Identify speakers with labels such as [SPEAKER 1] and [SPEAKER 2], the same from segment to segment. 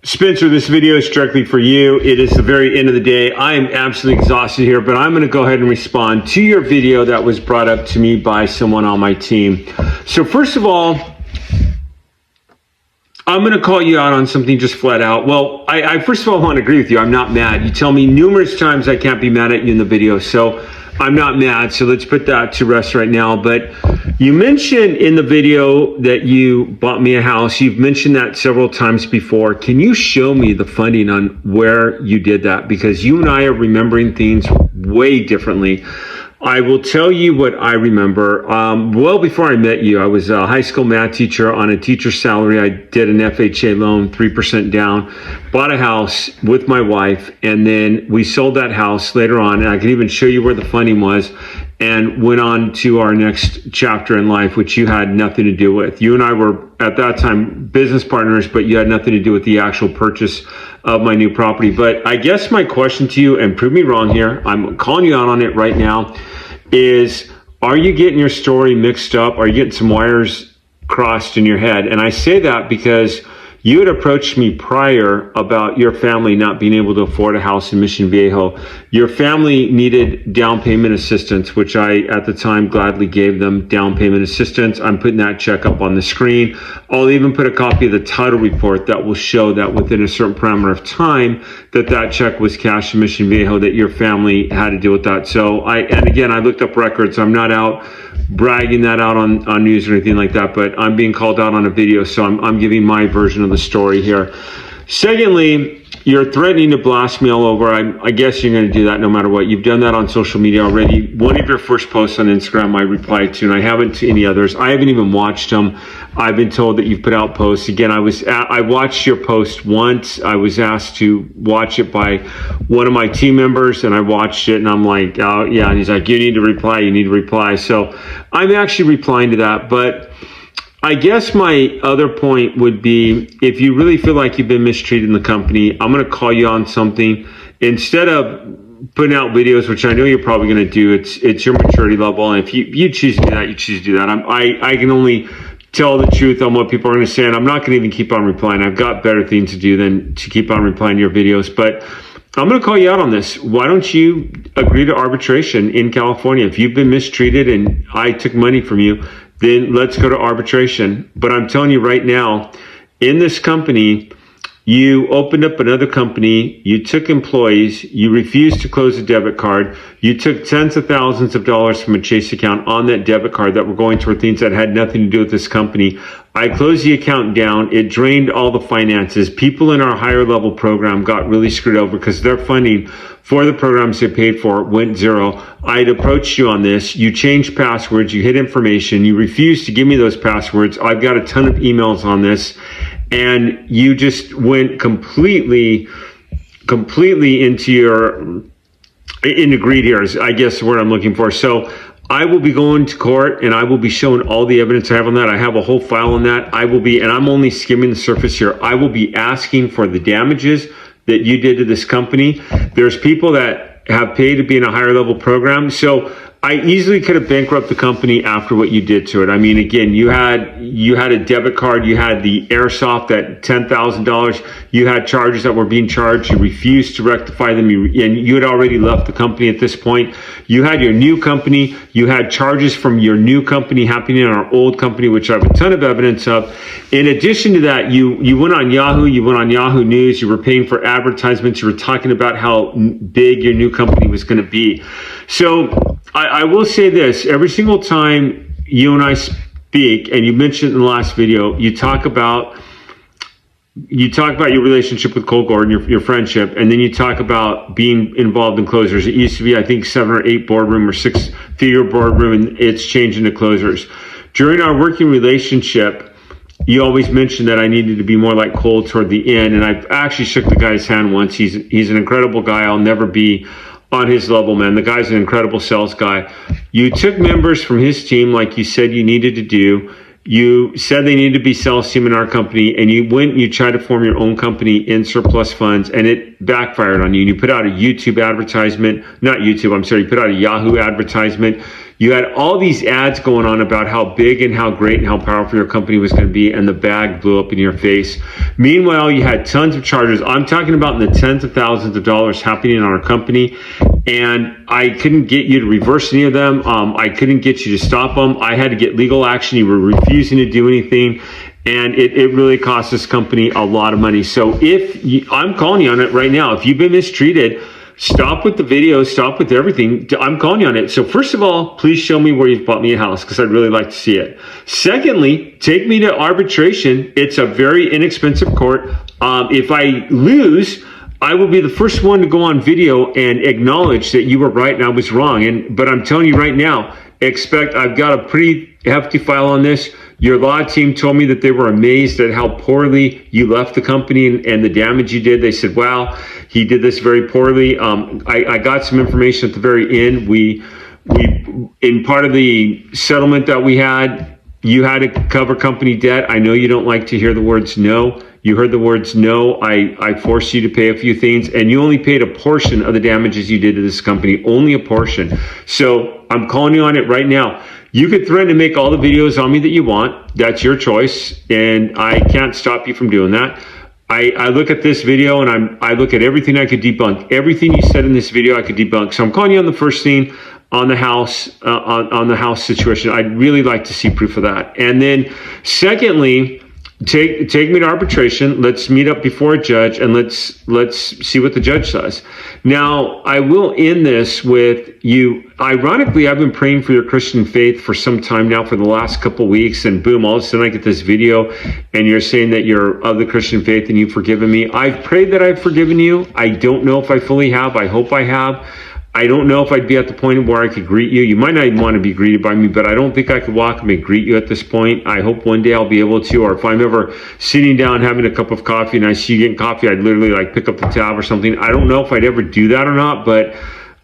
[SPEAKER 1] Spencer, this video is directly for you. It is the very end of the day. I am absolutely exhausted here, but I'm going to go ahead and respond to your video that was brought up to me by someone on my team. So first of all, I'm going to call you out on something just flat out. Well, I first of all want to agree with you. I'm not mad. You tell me numerous times I can't be mad at you in the video, so I'm not mad. So let's put that to rest right now. But you mentioned in the video that you bought me a house. You've mentioned that several times before. Can you show me the funding on where you did that? Because you and I are remembering things way differently. I will tell you what I remember. Well, before I met you, I was a high school math teacher on a teacher's salary. I did an FHA loan, 3% down, bought a house with my wife, and then we sold that house later on. And I can even show you where the funding was, and went on to our next chapter in life, which you had nothing to do with. You and I were at that time business partners, but you had nothing to do with the actual purchase of my new property. But I guess my question to you, and prove me wrong here, I'm calling you out on it right now, is are you getting your story mixed up? Are you getting some wires crossed in your head? And I say that because you had approached me prior about your family not being able to afford a house in Mission Viejo. Your family needed down payment assistance, which I, at the time, gladly gave them down payment assistance. I'm putting that check up on the screen. I'll even put a copy of the title report that will show that within a certain parameter of time that check was cashed in Mission Viejo, that your family had to deal with that. So and again, I looked up records. I'm not out bragging that out on news or anything like that, but I'm being called out on a video, so I'm giving my version of the story here. Secondly, you're threatening to blast me all over. I guess you're going to do that no matter what. You've done that on social media already. One of your first posts on Instagram I replied to, and I haven't to any others. I haven't even watched them. I've been told that you've put out posts. Again, I watched your post once. I was asked to watch it by one of my team members, and I watched it, and I'm like, oh yeah. And he's like, you need to reply. So I'm actually replying to that. But I guess my other point would be, if you really feel like you've been mistreated in the company, I'm going to call you on something. Instead of putting out videos, which I know you're probably going to do, it's your maturity level. And if you choose to do that, you choose to do that. I can only tell the truth on what people are going to say, and I'm not going to even keep on replying. I've got better things to do than to keep on replying to your videos. But I'm going to call you out on this. Why don't you agree to arbitration in California? If you've been mistreated and I took money from you, then let's go to arbitration. But I'm telling you right now, in this company, you opened up another company, you took employees, you refused to close a debit card, you took tens of thousands of dollars from a Chase account on that debit card that were going toward things that had nothing to do with this company. I closed the account down. It drained all the finances. People in our higher level program got really screwed over because their funding for the programs they paid for went zero. I'd approached you on this. You changed passwords. You hid information. You refused to give me those passwords. I've got a ton of emails on this. And you just went completely into greed here, is I guess the word I'm looking for. So I will be going to court, and I will be showing all the evidence I have on that. I have a whole file on that. And I'm only skimming the surface here. I will be asking for the damages that you did to this company. There's people that have paid to be in a higher level program. So I easily could have bankrupted the company after what you did to it. I mean, again, you had a debit card, you had the airsoft at $10,000, you had charges that were being charged, you refused to rectify them, and you had already left the company at this point. You had your new company, you had charges from your new company happening in our old company, which I have a ton of evidence of. In addition to that, you went on Yahoo, you went on Yahoo News, you were paying for advertisements, you were talking about how big your new company was going to be. So I will say this, every single time you and I speak, and you mentioned in the last video, you talk about your relationship with Cole Gordon, your friendship, and then you talk about being involved in closers. It used to be, I think, 7 or 8 boardroom or 6-figure boardroom, and it's changing to closers. During our working relationship, you always mentioned that I needed to be more like Cole toward the end, and I've actually shook the guy's hand once. He's an incredible guy. I'll never be on his level, man. The guy's an incredible sales guy. You took members from his team like you said you needed to do. You said they needed to be sales team in our company, and you went and you tried to form your own company in surplus funds, and it backfired on you. And you put out a YouTube advertisement, not YouTube, I'm sorry, you put out a Yahoo advertisement. You had all these ads going on about how big and how great and how powerful your company was going to be, and the bag blew up in your face. Meanwhile, you had tons of charges. I'm talking about in the tens of thousands of dollars happening on our company, and I couldn't get you to reverse any of them. I couldn't get you to stop them. I had to get legal action. You were refusing to do anything. And it really cost this company a lot of money. So I'm calling you on it right now. If you've been mistreated, stop with the videos, stop with everything. I'm calling you on it. So first of all, please show me where you've bought me a house, because I'd really like to see it. Secondly, take me to arbitration. It's a very inexpensive court. If I lose, I will be the first one to go on video and acknowledge that you were right and I was wrong. But I'm telling you right now, I've got a pretty hefty file on this. Your law team told me that they were amazed at how poorly you left the company and the damage you did. They said, wow, he did this very poorly. I got some information at the very end. We in part of the settlement that we had, you had to cover company debt. I know you don't like to hear the words no. You heard the words no. I forced you to pay a few things, and you only paid a portion of the damages you did to this company, only a portion. So I'm calling you on it right now. You could threaten to make all the videos on me that you want. That's your choice, and I can't stop you from doing that. I look at this video and I look at everything I could debunk. Everything you said in this video I could debunk. So I'm calling you on the first thing, on the house, on the house situation. I'd really like to see proof of that. And then secondly, take me to arbitration. Let's meet up before a judge and let's see what the judge says. Now, I will end this with you. Ironically, I've been praying for your Christian faith for some time now, for the last couple of weeks, and boom, all of a sudden I get this video and you're saying that you're of the Christian faith and you've forgiven me. I've prayed that I've forgiven you. I don't know if I fully have. I hope I have. I don't know if I'd be at the point where I could greet you. You might not even want to be greeted by me, but I don't think I could walk up and greet you at this point. I hope one day I'll be able to, or if I'm ever sitting down having a cup of coffee and I see you getting coffee, I'd literally like pick up the tab or something. I don't know if I'd ever do that or not, but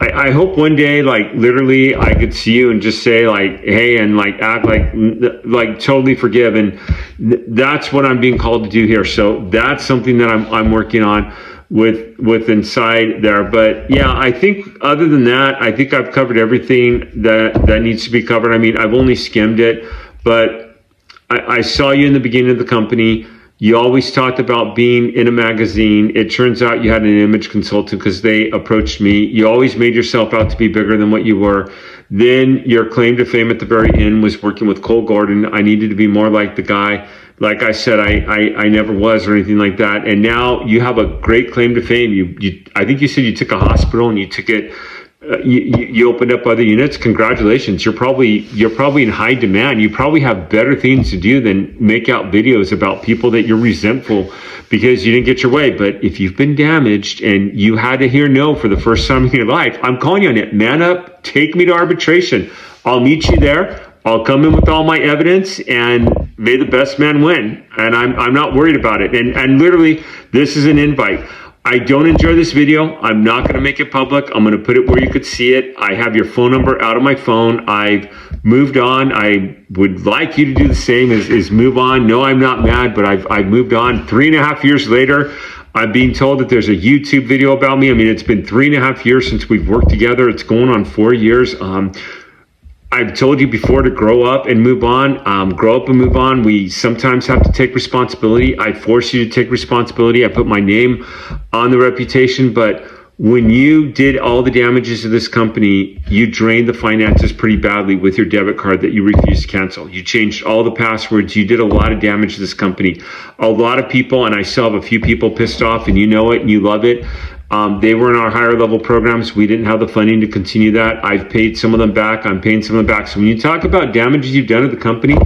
[SPEAKER 1] I hope one day, like literally, I could see you and just say like, hey, and like act like totally forgive. And that's what I'm being called to do here. So that's something that I'm working on with inside there. But yeah, I think other than that, I think I've covered everything that needs to be covered. I mean, I've only skimmed it, but I saw you in the beginning of the company. You always talked about being in a magazine. It turns out you had an image consultant because they approached me. You always made yourself out to be bigger than what you were. Then your claim to fame at the very end was working with Cole Gordon. I needed to be more like the guy. Like I said, I never was or anything like that. And now you have a great claim to fame. I think you said you took a hospital and you took it. You opened up other units. Congratulations. You're probably in high demand. You probably have better things to do than make out videos about people that you're resentful because you didn't get your way. But if you've been damaged and you had to hear no for the first time in your life, I'm calling you on it. Man up, take me to arbitration. I'll meet you there. I'll come in with all my evidence and may the best man win. And I'm not worried about it. And literally, this is an invite. I don't enjoy this video. I'm not going to make it public. I'm going to put it where you could see it. I have your phone number out of my phone. I've moved on. I would like you to do the same, is move on. No, I'm not mad, but I've moved on. 3.5 years later, I'm being told that there's a YouTube video about me. I mean, it's been 3.5 years since we've worked together. It's going on 4 years. I've told you before to grow up and move on. Grow up and move on. We sometimes have to take responsibility. I force you to take responsibility. I put my name on the reputation. But when you did all the damages to this company, you drained the finances pretty badly with your debit card that you refused to cancel. You changed all the passwords. You did a lot of damage to this company. A lot of people, and I still have a few people pissed off, and you know it and you love it. They were in our higher level programs. We didn't have the funding to continue that. I've paid some of them back. I'm paying some of them back. So when you talk about damages you've done to the company,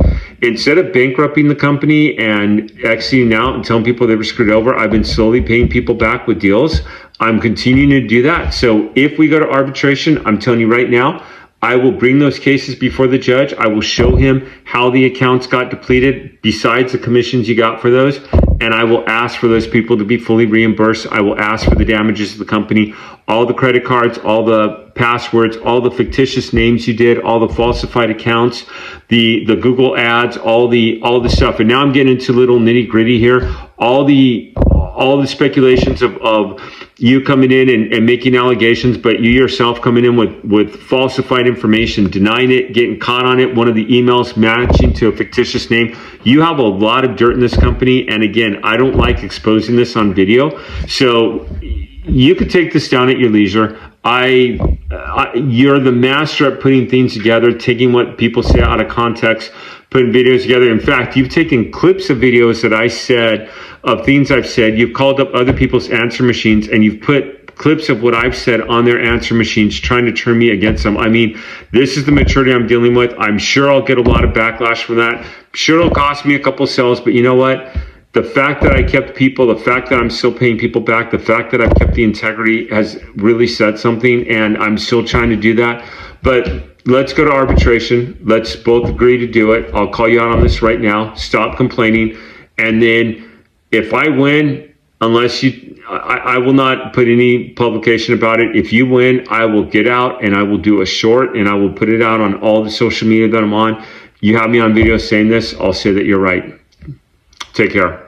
[SPEAKER 1] instead of bankrupting the company and exiting out and telling people they were screwed over, I've been slowly paying people back with deals. I'm continuing to do that. So if we go to arbitration, I'm telling you right now, I will bring those cases before the judge. I will show him how the accounts got depleted besides the commissions you got for those. And I will ask for those people to be fully reimbursed. I will ask for the damages to the company, all the credit cards, all the passwords, all the fictitious names you did, all the falsified accounts, the Google ads, all the stuff. And now I'm getting into little nitty gritty here. All the all the speculations of you coming in and making allegations, but you yourself coming in with falsified information, denying it, getting caught on it, one of the emails matching to a fictitious name. You have a lot of dirt in this company. And again, I don't like exposing this on video. So you could take this down at your leisure. You're the master at putting things together, taking what people say out of context, putting videos together. In fact, you've taken clips of videos that I said, of things I've said. You've called up other people's answer machines and you've put clips of what I've said on their answer machines, trying to turn me against them. I mean, this is the maturity I'm dealing with. I'm sure I'll get a lot of backlash from that. I'm sure it'll cost me a couple sales, but you know what? The fact that I kept people, the fact that I'm still paying people back, the fact that I've kept the integrity has really said something, and I'm still trying to do that. But let's go to arbitration. Let's both agree to do it. I'll call you out on this right now. Stop complaining. And then if I win, I will not put any publication about it. If you win, I will get out and I will do a short and I will put it out on all the social media that I'm on. You have me on video saying this, I'll say that you're right. Take care.